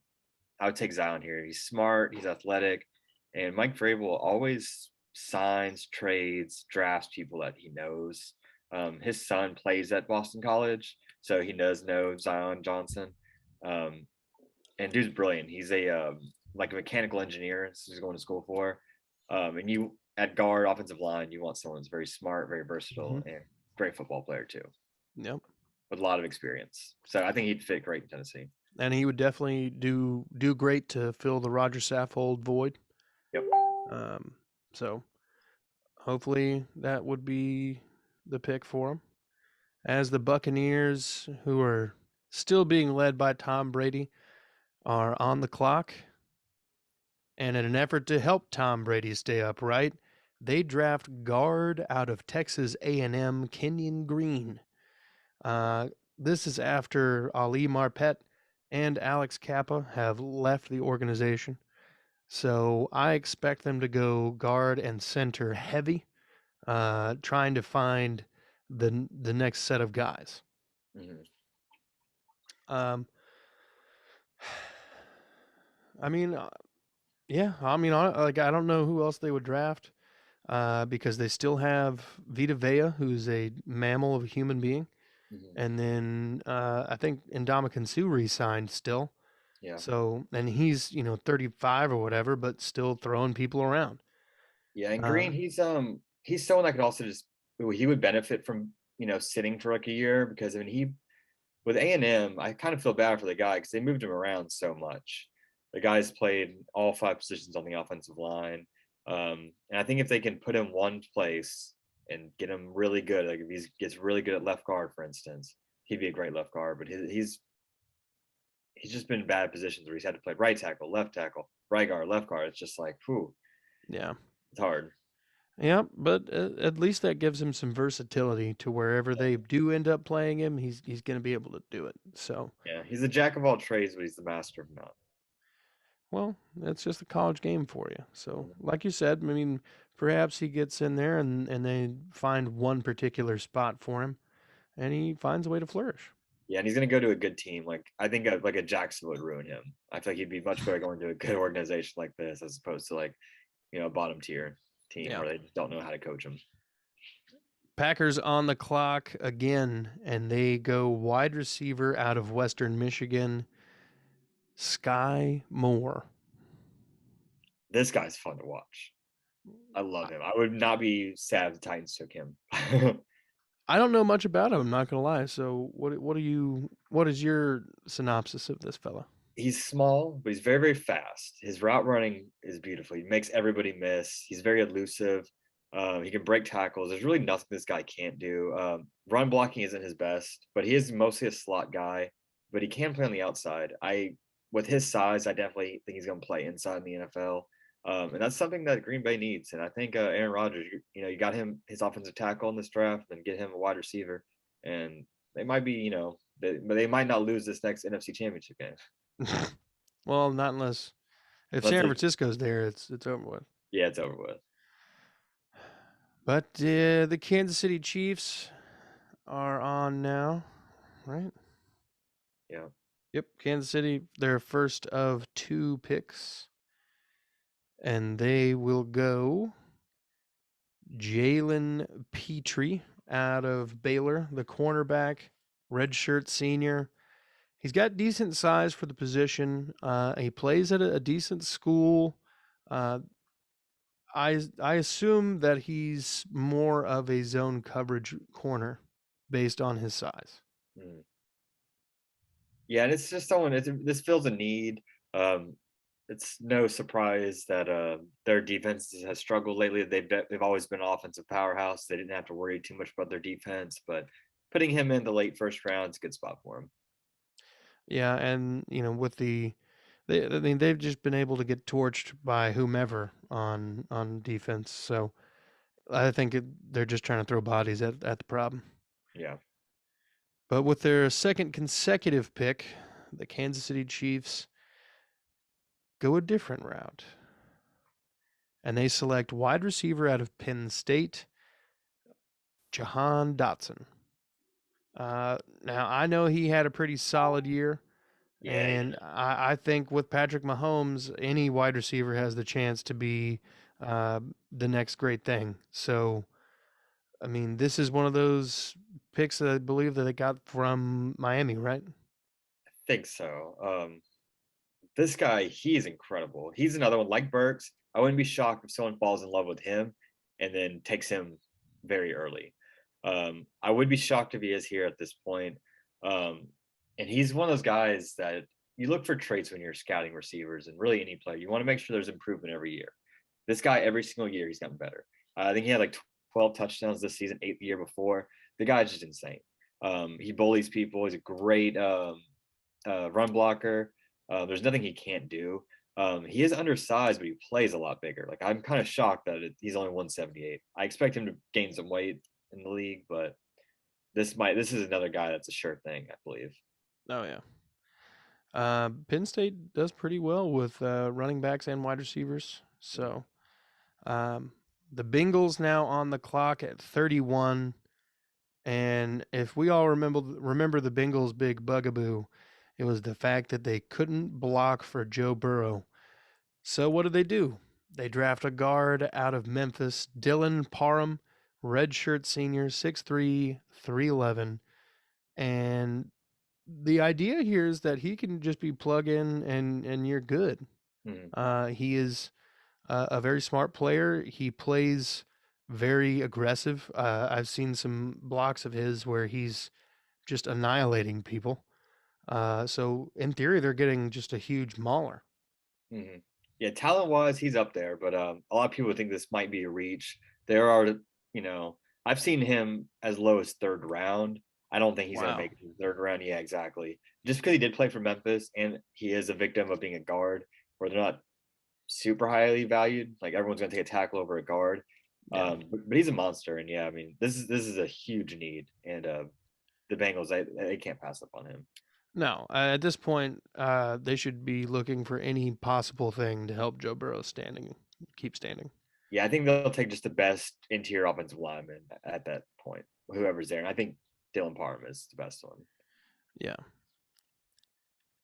I would take Zion here. He's smart, he's athletic, and Mike Vrabel always signs, trades, drafts people that he knows. His son plays at Boston College, so he does know Zion Johnson. Um, and dude's brilliant. He's a like a mechanical engineer. So he's going to school for. And you at guard, offensive line, you want someone who's very smart, very versatile, Mm-hmm. and great football player too, Yep. with a lot of experience. So I think he'd fit great in Tennessee. And he would definitely do great to fill the Roger Saffold void. Yep. Um, so hopefully that would be the pick for him. As the Buccaneers, who are still being led by Tom Brady, are on the clock, and in an effort to help Tom Brady stay upright, they draft guard out of Texas A&M, Kenyon Green. Uh, this is after Ali Marpet and Alex Kappa have left the organization. So I expect them to go guard and center heavy, trying to find the next set of guys. Mm-hmm. Um, I mean, yeah, I mean, I don't know who else they would draft, because they still have Vita Vea, who's a mammal of a human being, Mm-hmm. and then I think Ndamukong Suh re-signed still. Yeah. So, and he's 35 or whatever, but still throwing people around. Yeah, and Uh, Green, he's someone that could also just he would benefit from sitting for like a year because I mean he with A&M, I kind of feel bad for the guy because they moved him around so much. The guy's played all 5 positions on the offensive line, and I think if they can put him one place and get him really good, like if he gets really good at left guard, for instance, he'd be a great left guard. But he's just been in bad positions where he's had to play right tackle, right guard, left guard. It's just like, whew, yeah. it's hard. Yeah, but at least that gives him some versatility to wherever they do end up playing him, he's going to be able to do it. So, Yeah, he's a jack of all trades, but he's the master of none. well, that's just a college game for you. So, Mhm. like you said, I mean, perhaps he gets in there and they find one particular spot for him, and he finds a way to flourish. Yeah, and he's gonna go to a good team. Like I think like a Jackson would ruin him. I feel like he'd be much better going to a good organization like this as opposed to like a bottom tier team Yeah. where they just don't know how to coach him. Packers on the clock again, and they go wide receiver out of Western Michigan, Sky Moore. This guy's fun to watch. I love him. I would not be sad if the Titans took him. I don't know much about him. I'm not gonna lie. So what is your synopsis of this fella? He's small, but he's very, very fast. His route running is beautiful. He makes everybody miss. He's very elusive. He can break tackles. There's really nothing this guy can't do. Run blocking isn't his best, but he is mostly a slot guy. But he can play on the outside. With his size, I definitely think he's going to play inside in the NFL. And that's something that Green Bay needs. And I think Aaron Rodgers, you got him his offensive tackle in this draft, then get him a wide receiver, and they might be, they might not lose this next NFC Championship game. Well, not unless if Let's San say, Francisco's there, it's over with. yeah, it's over with. But the Kansas City Chiefs are on now, right? Yeah. Yep, Kansas City, their first of two picks, and they will go Jalen Petrie out of Baylor, the cornerback, redshirt senior. He's got decent size for the position. He plays at a decent school. Uh, I assume that he's more of a zone coverage corner based on his size. Mm. Yeah, and it's just someone. This fills a need. Um, it's no surprise that their defense has struggled lately. They've always been an offensive powerhouse. They didn't have to worry too much about their defense, but putting him in the late first round is a good spot for him. Yeah, and with I mean, they've just been able to get torched by whomever on defense. So I think they're just trying to throw bodies at the problem. Yeah. But with their second consecutive pick, the Kansas City Chiefs go a different route. And they select wide receiver out of Penn State, Jahan Dotson. Now, I know he had a pretty solid year, Yeah. and I think with Patrick Mahomes, any wide receiver has the chance to be the next great thing. So, I mean, this is one of those picks that I believe that they got from Miami, right? I think so. This guy, he is incredible. He's another one like Burks. I wouldn't be shocked if someone falls in love with him and then takes him very early. I would be shocked if he is here at this point. Um, and he's one of those guys that you look for traits when you're scouting receivers and really any player. You want to make sure there's improvement every year. This guy, every single year, he's gotten better. I think he had like 12 touchdowns this season, 8 the year before. The guy's just insane. He bullies people. He's a great run blocker. There's nothing he can't do. He is undersized, but he plays a lot bigger. Like I'm kind of shocked that he's only 178. I expect him to gain some weight in the league, but this is another guy that's a sure thing, I believe. Oh yeah. Penn State does pretty well with running backs and wide receivers. So the Bengals now on the clock at 31. And if we all remember the Bengals' big bugaboo, it was the fact that they couldn't block for Joe Burrow. So what do? They draft a guard out of Memphis, Dylan Parham, redshirt senior, 6'3", 311. And the idea here is that he can just be plug in and you're good. He is a very smart player. He plays very aggressive. I've seen some blocks of his where he's just annihilating people. So in theory, they're getting just a huge mauler. Mm-hmm. Yeah, talent wise, he's up there, but a lot of people think this might be a reach. There are, I've seen him as low as third round. I don't think he's going to make it to the third round. Yeah, exactly. Just because he did play for Memphis and he is a victim of being a guard where they're not super highly valued. Like everyone's going to take a tackle over a guard. Yeah. But he's a monster. And yeah, I mean, this is a huge need. And the Bengals, they can't pass up on him. No, at this point, they should be looking for any possible thing to help Joe Burrow keep standing. Yeah, I think they'll take just the best interior offensive lineman at that point, whoever's there. And I think Dylan Parham is the best one. Yeah.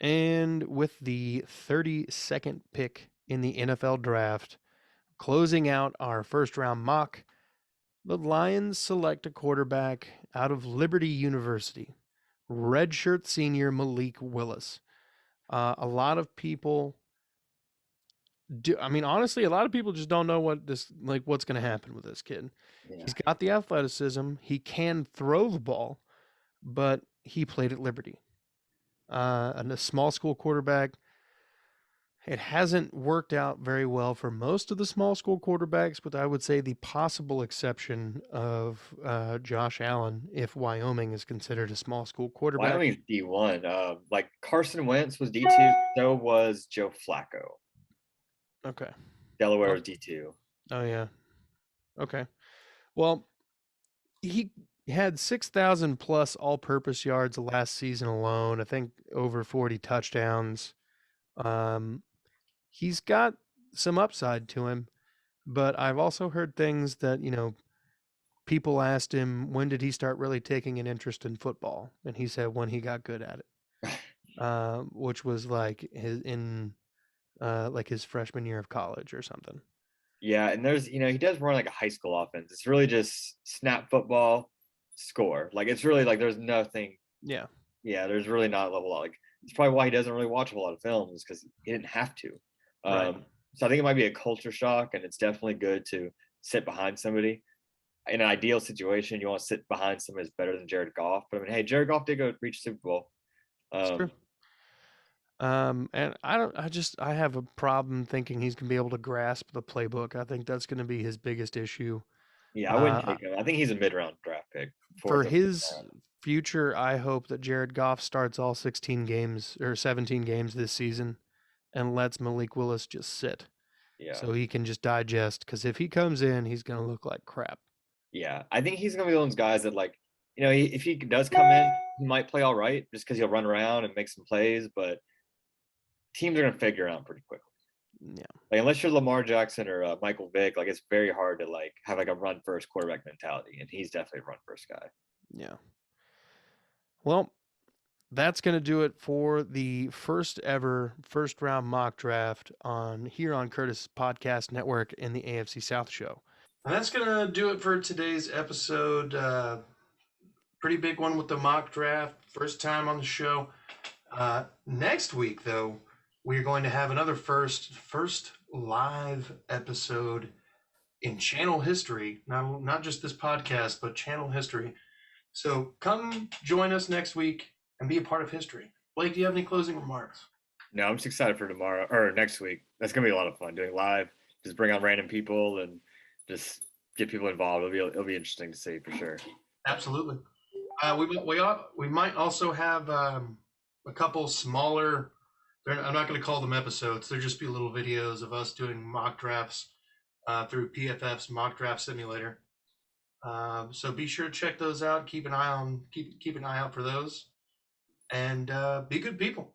And with the 32nd pick in the NFL draft, closing out our first round mock, the Lions select a quarterback out of Liberty University, redshirt senior Malik Willis. A lot of people do. I mean, honestly, a lot of people just don't know what's going to happen with this kid. Yeah. He's got the athleticism. He can throw the ball, but he played at Liberty. And a small school quarterback. It hasn't worked out very well for most of the small school quarterbacks, but I would say the possible exception of Josh Allen, if Wyoming is considered a small school quarterback. Wyoming's D1. Like Carson Wentz was D2, so was Joe Flacco. Okay. Delaware was D2. Oh, yeah. Okay. Well, he had 6,000 plus all-purpose yards last season alone. I think over 40 touchdowns. He's got some upside to him, but I've also heard things that, people asked him, when did he start really taking an interest in football? And he said when he got good at it, which was like his freshman year of college or something. Yeah, and there's, he does run like a high school offense. It's really just snap football, score. Like it's really like there's nothing. Yeah. Yeah, there's really not a level. Like it's probably why he doesn't really watch a lot of films because he didn't have to. Right. So I think it might be a culture shock, and it's definitely good to sit behind somebody. In an ideal situation, you want to sit behind somebody that's better than Jared Goff. But I mean, hey, Jared Goff did go reach Super Bowl. That's true. And I have a problem thinking he's going to be able to grasp the playbook. I think that's going to be his biggest issue. Yeah, I wouldn't take him. I think he's a mid-round draft pick. For his future, I hope that Jared Goff starts all 16 games or 17 games this season and lets Malik Willis just sit. Yeah. So he can just digest, because if he comes in, he's going to look like crap. Yeah, I think he's going to be one of those guys that, like, if he does come in, he might play all right just because he'll run around and make some plays, but teams are going to figure it out pretty quickly. Yeah. Like, unless you're Lamar Jackson or Michael Vick, like, it's very hard to, like, have, like, a run-first quarterback mentality, and he's definitely a run-first guy. Yeah. Well, that's going to do it for the first ever first-round mock draft here on Curtis Podcast Network in the AFC South show. And that's going to do it for today's episode. Pretty big one with the mock draft. First time on the show. Next week, though, we're going to have another first live episode in channel history. Not just this podcast, but channel history. So come join us next week and be a part of history. Blake, do you have any closing remarks? No, I'm just excited for tomorrow or next week. That's going to be a lot of fun doing live. Just bring on random people and just get people involved. It'll be interesting to see for sure. Absolutely. We might also have a couple smaller. I'm not going to call them episodes. They'll just be little videos of us doing mock drafts through PFF's mock draft simulator. So be sure to check those out. Keep an eye out for those, and be good people.